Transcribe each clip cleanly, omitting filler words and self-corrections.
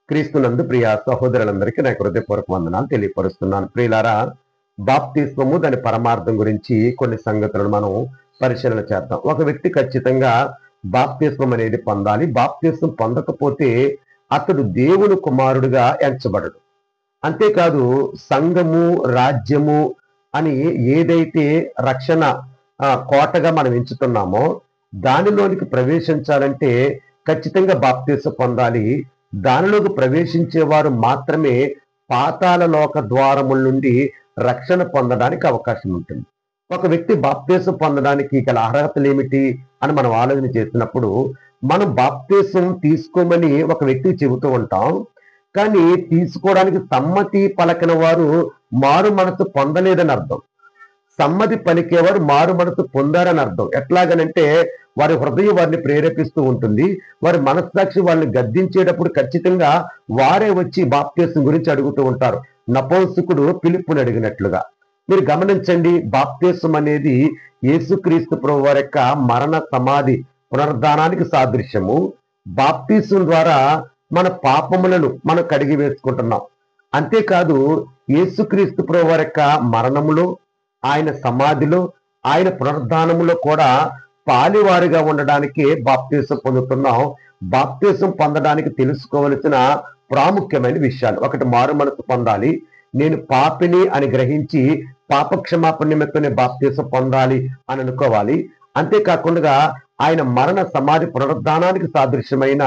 క్రీస్తునందు ప్రియ సహోదరులందరికీ నా హృదయపూర్వక వందనాలు తెలియపరుస్తున్నాను. ప్రియులారా, బాప్తిస్మము దాని పరమార్థం గురించి కొన్ని సంగతులను మనం పరిశీలన చేద్దాం. ఒక వ్యక్తి ఖచ్చితంగా బాప్తిస్మం అనేది పొందాలి. బాప్తిస్మం పొందకపోతే అతడు దేవుని కుమారుడుగా ఎంచబడడు. అంతేకాదు, సంఘము, రాజ్యము అని ఏదైతే రక్షణ కోటగా మనం ఎంచుతున్నామో దానిలోనికి ప్రవేశించాలంటే ఖచ్చితంగా బాప్తిస్మం పొందాలి. దానిలోకి ప్రవేశించేవారు మాత్రమే పాతాళ లోక ద్వారముల నుండి రక్షణ పొందడానికి అవకాశం ఉంటుంది. ఒక వ్యక్తి బాప్తిస్మం పొందడానికి గల అర్హతలు ఏమిటి అని మనం ఆలోచన చేసినప్పుడు, మనం బాప్తిస్మం తీసుకోమని ఒక వ్యక్తికి చెబుతూ ఉంటాం. కానీ తీసుకోవడానికి సమ్మతి పలకన వారు మారు మనసు పొందలేదని అర్థం. సమ్మతి పలికేవారు మారు మనసు పొందారని అర్థం. ఎట్లాగనంటే వారి హృదయం వారిని ప్రేరేపిస్తూ ఉంటుంది. వారి మనస్సాక్షి వాళ్ళని గద్దించేటప్పుడు ఖచ్చితంగా వారే వచ్చి బాప్తిస్మం గురించి అడుగుతూ ఉంటారు. నపుంసకుడు ఫిలిప్పుని అడిగినట్లుగా. మీరు గమనించండి, బాప్తిస్మం అనేది యేసుక్రీస్తు ప్రభువు వారి యొక్క మరణ, సమాధి, పునరుద్ధానానికి సాదృశ్యము. బాప్తిస్మం ద్వారా మన పాపములను మనం కడిగి వేసుకుంటున్నాం. అంతేకాదు, యేసుక్రీస్తు ప్రభువు వారి యొక్క మరణములో, ఆయన సమాధిలో, ఆయన పునరుద్ధానములో కూడా పాలివారిగా ఉండడానికి బాప్తిస్మం పొందుతున్నాం. బాప్తిస్మం పొందడానికి తెలుసుకోవలసిన ప్రాముఖ్యమైన విషయాలు: ఒకటి, మారు మనసు పొందాలి. నేను పాపిని అని గ్రహించి పాపక్షమాపణ నిమిత్తమే బాప్తిస్మం పొందాలి అని అనుకోవాలి. అంతేకాకుండా ఆయన మరణ, సమాధి, పునరుద్ధానానికి సాదృశ్యమైన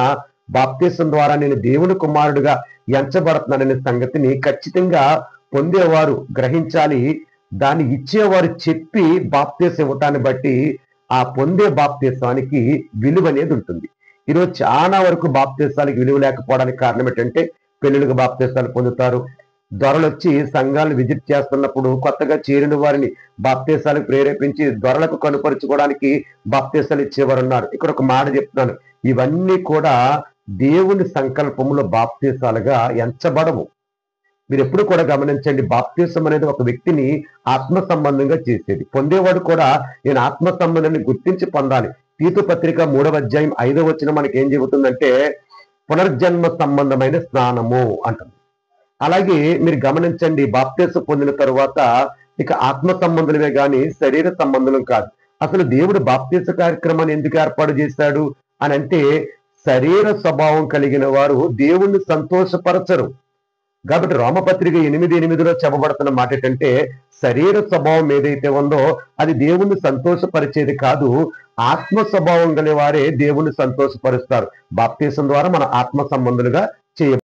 బాప్తిస్మం ద్వారా నేను దేవుని కుమారుడిగా ఎంచబడుతున్నాననే సంగతిని ఖచ్చితంగా పొందేవారు గ్రహించాలి. దాన్ని ఇచ్చేవారు చెప్పి బాప్తిస్మం ఇవ్వటాన్ని బట్టి ఆ పొందే బాప్తిస్మానికి విలువ అనేది ఉంటుంది. ఈరోజు చాలా వరకు బాప్తిస్మానికి విలువ లేకపోవడానికి కారణం ఏంటంటే, పెళ్లిళ్ళకు బాప్తిస్మాలు పొందుతారు. దొరలు వచ్చి సంఘాలను విజిట్ చేస్తున్నప్పుడు కొత్తగా చేరిన వారిని బాప్తిస్మాలకు ప్రేరేపించి దొరలకు కనుపరుచుకోవడానికి బాప్తిస్మాలు ఇచ్చేవారు ఉన్నారు. ఇక్కడ ఒక మాట చెప్తున్నాను, ఇవన్నీ కూడా దేవుని సంకల్పంలో బాప్తిస్మాలుగా ఎంచబడవు. మీరు ఎప్పుడు కూడా గమనించండి, బాప్తిస్మం అనేది ఒక వ్యక్తిని ఆత్మ సంబంధంగా చేసేది. పొందేవాడు కూడా నేను ఆత్మ సంబంధాన్ని గుర్తించి పొందాలి. తీతు పత్రిక 3వ అధ్యాయం 5వ వచనం మనకి ఏం చెబుతుందంటే, పునర్జన్మ సంబంధమైన స్నానము అంటుంది. అలాగే మీరు గమనించండి, బాప్తిస్మం పొందిన తరువాత ఇక ఆత్మ సంబంధులమే కానీ శరీర సంబంధం కాదు. అసలు దేవుడు బాప్తిస్మ కార్యక్రమాన్ని ఎందుకు ఏర్పాటు చేశాడు అని అంటే, శరీర స్వభావం కలిగిన వారు దేవుణ్ణి సంతోషపరచరు. కాబట్టి రోమపత్రిక 8:8లో చెప్పబడుతున్న మాట ఏంటంటే, శరీర స్వభావం ఏదైతే ఉందో అది దేవుణ్ణి సంతోషపరిచేది కాదు. ఆత్మ స్వభావం గల వారే దేవుణ్ణి సంతోషపరుస్తారు. బాప్తిస్మం ద్వారా మన ఆత్మ సంబంధులుగా